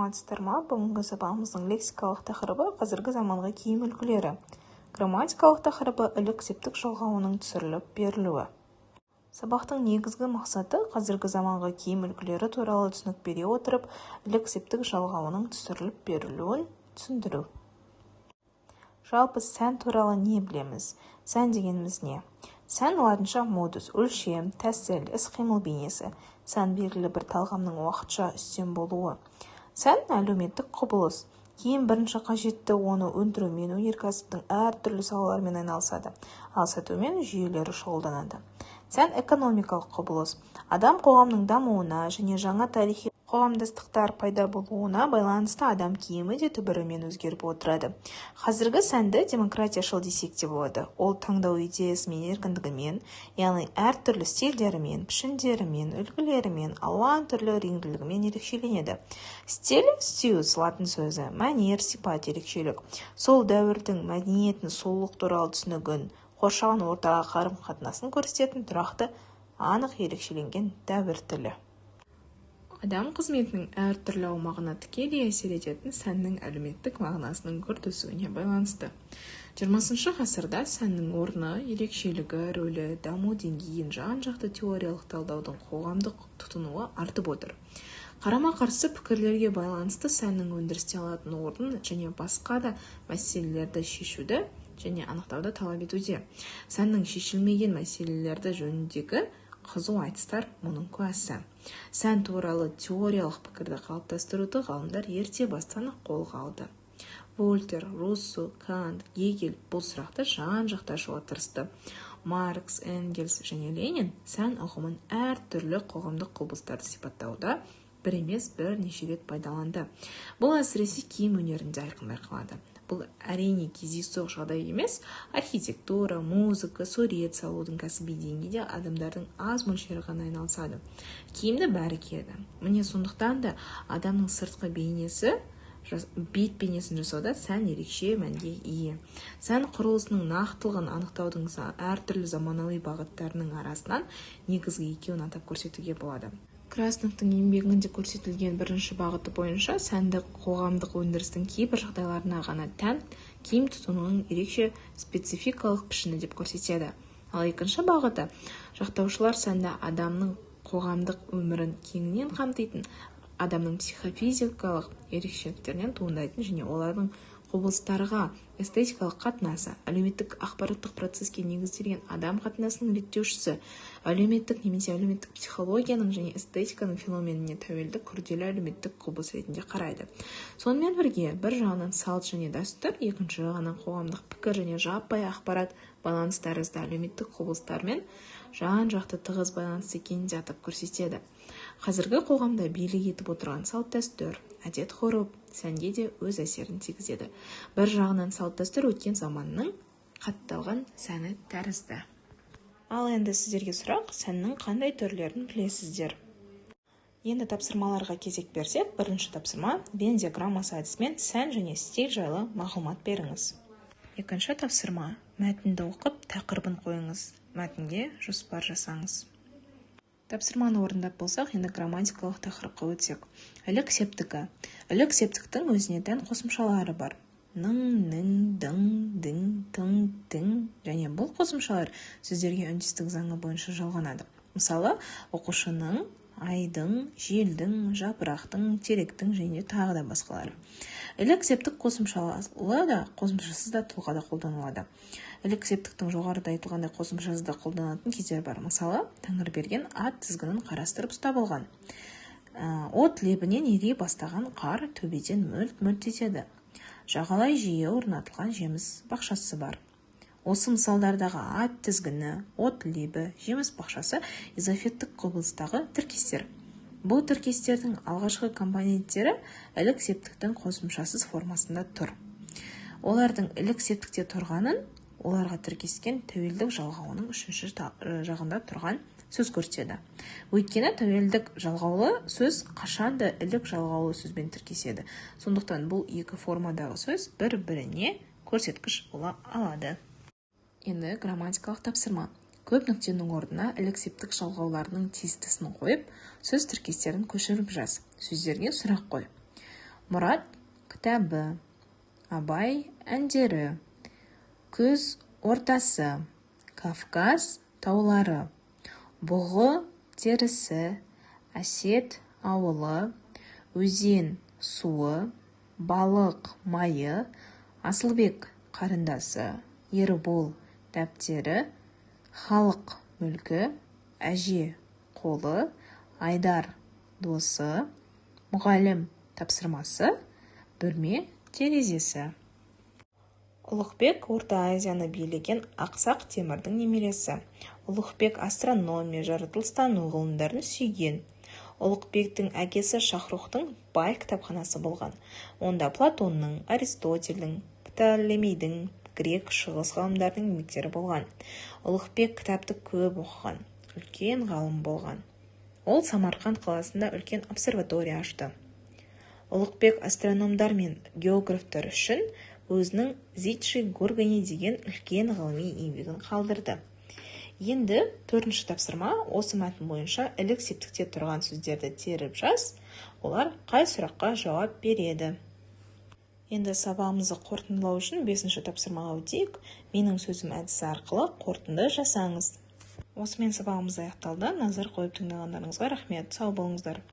саламатсыздар ма? Бүгінгі сабағымыздың лексикалық тақырыбы қазіргі заманғы киім үлгілері. Грамматикалық тақырыбы ілік-септік жалғауының түсіріліп берілуі. Сабақтың негізгі мақсаты қазіргі заманғы киім үлгілері туралы түсінік бере отырып, ілік-септік жалғауының түсіріліп берілуін түсіндіру. Жалпы сән туралы не білеміз? Сән дегеніміз не? Сән латынша модус, өлшем, тәсіл, іс-қимыл бейнесі. Сән белгілі бір талғамның уақытша үстем болуы. Сән әлеуметтік құбылыс. Киім бірінші қажетті, оны өндірумен өнеркәсіптің әртүрлі салаларымен айналысады, ал сатумен жүйелері шұғылданады. Сән экономикалық құбылыс. Адам қоғамның дамуына және жаңа тарихи қоғамдастықтар пайда болуына байланысты адам киімі де түбірімен өзгеріп отырады. Қазіргі сәнді демократияшыл десек те болады. Ол таңдау идеясымен, еркіндігімен, яғни әртүрлі стильдерімен, пішіндерімен, үлгілерімен, алуан түрлі реңділігімен ерекшеленеді. Стиль, стилус латын сөзі, мәнер, сипат, ерекшелік. Сол дәуірдің мәдениетін, сұлулық туралы түсінігін, қоршаған ортаға қарым-қатынасын көрсететін тұрақты, анық ерекшеленген дәуір тілі. Адам қызметінің әртүрлі аумағына тікелей әсер ететін сәннің әлеуметтік мағынасының күрт өсуіне байланысты. 20 ғасырда сәннің орны, ерекшелігі, рөлі, даму деңгейін жан-жақты теориялық талдаудың қоғамдық тұтынуы артып отыр. Қарама-қарсы пікірлерге байланысты сәннің өндірісте алатын орнын және басқа да мәселелерді шешуді және анықтауды талап етуде. Сәннің шешілмеген мәселелерді жөніндегі қызу айтыстар мұның куәсі. Сән туралы теориялық пікірді қалыптастыруды ғалымдар ерте бастан қолға алды. Вольтер, Руссо, Кант, Гегель бұл сұрақты жан-жақты ашуға тырысты. Маркс, Энгельс және Ленин сән ұғымын әртүрлі қоғамдық құбылыстарды сипаттауда бір емес бірнеше рет пайдаланды. Бұл әсіресе киім өнерінде айқын байқалады. Бұл әрине кездейсоқ жағдай емес, архитектура, музыка, сурет салудың кәсіби деңгейде адамдардың аз мөлшері ғана айналысады. Киімді бәрі киеді. Міне сондықтан да адамның сыртқы бейнесі, бет бейнесін жасауда сән ерекше мәнге ие. Сән құрылысының нақтылығын анықтаудың әртүрлі заманауи бағыттарының арасынан негізгі екеуін атап көрсетуге болады. Красновтың еңбегінде көрсетілген бірінші бағыты бойынша сәндік қоғамдық өндірістің кейбір жағдайларына ғана тән киім тұтынуының ерекше спецификалық пішіні деп көрсетеді. Ал екінші бағыты жақтаушылар сәнді адамның қоғамдық өмірін кеңінен қамтитын, адамның психофизикалық ерекшеліктерінен туындайтын және олардың құбылыстарға эстетикалық қатынасы, әлеуметтік ақпараттық процеске негізделген адам қатынасының реттеушісі, әлеуметтік немесе әлеуметтік психологияның және эстетиканың феноменіне тәуелді күрделі әлеуметтік құбылыс ретінде қарайды. Сонымен бірге, бір жағынан салт және дәстүр, екінші жағынан қоғамдық пікір және жаппай ақпарат баланс тәрізді әлеуметтік құбылыстармен жан-жақты тығыз байланысты екенін де атап көрсетеді. Қазіргі қоғамда билік етіп отырған салт дәстүр, әдет-ғұрып сәнге де өз әсерін тигізеді. Бір жағынан салт дәстүр өткен заманның қатталған сәні тәрізді. Ал енді сіздерге сұрақ, сәннің қандай түрлерін білесіздер? Енді тапсырмаларға кезек берсек, бірінші тапсырма Вен диаграммасы әдісімен сән және стиль жайлы мағлұмат беріңіз. Екінші тапсырма мәтінді оқып, тақырыбын қойыңыз. Мәтінге жоспар жасаңыз. Тапсырманы орындап болсақ, енді грамматикалық тақырыпқа өтсек. Ілік-септігі. Ілік-септіктің өзіне тән қосымшалары бар. Ның, нің, дың, дың, тың, тің және бұл қосымшалар сөздерге үндестік заңы бойынша жалғанады. Мысалы, оқушының, айдың, желдің, жапырақтың, теректің және тағы да басқалары. Ілік-септік қосымшалы да қосымшасыз да тұлғада қолданылады. Ілік-септіктің жоғарыда айтылғандай қосымшасыз да қолданатын кездер бар. Мысалы, Тәңірберген ат тізгінін қарастырып ұстап алған. От лебінен ери бастаған қар төбеден мөлт-мөлт етеді. Жағалай жиі орнатылған жеміс бақшасы бар. Осы мысалдардағы ат тізгіні, от лебі, жеміс бақшасы изофеттік құбылыстағы тіркестер. Бұл тіркестердің алғашқы компоненттері ілік-септіктің қосымшасыз формасында тұр. Олардың ілік-септікте тұрғанын оларға тіркескен тәуелдік жалғауының үшінші жағында тұрған сөз көрсетеді. Өйткені тәуелдік жалғаулы сөз қашанда ілік жалғаулы сөзбен тіркеседі. Сондықтан бұл екі формадағы сөз бір-біріне көрсеткіш бола алады. Енді грамматикалық тапсырма. Көп нүктенің орнына ілік-септік жалғауларының тиістісін қойып, сөз тіркестерін көшіріп жаз. Сөздерге сұрақ қой. Мұрат кітабы, Абай әндері, Күз ортасы, Кавказ таулары, Бұғы терісі, Әсет ауылы, Өзен суы, Балық майы, Асылбек қарындасы, Ербол дәптері, Халық мүлкі, Әже қолы, Айдар досы, Мұғалім тапсырмасы, Бөлме терезесі. Ұлықбек Орта Азияны билеген Ақсақ Темірдің немересі. Ұлықбек астрономия, жаратылыстану ғылымдарын сүйген. Ұлықбектің әкесі Шахрухтың бай кітапханасы болған. Онда Платонның, Аристотельдің, Птолемейдің, грек шығыс ғалымдардың мектері болған. Ұлықбек кітапты көп оқыған, үлкен ғалым болған. Ол Самарқанд қаласында үлкен обсерватория ашты. Ұлықбек астрономдар мен географтар үшін өзінің Зичи Горгани деген үлкен ғылыми еңбегін қалдырды. Енді 4-ші тапсырма, осы мәтін бойынша ілік септікте тұрған сөздерді теріп жаз, олар қай сұраққа жауап береді. Енді сабағымызды қорытындылау үшін 5-ші тапсырмаға өтейік. Менің сөзім әдісі арқылы қорытынды жасаңыз. Осымен сабағымыз аяқталды. Назар қойып тыңдағандарыңызға рахмет. Сау болыңыздар.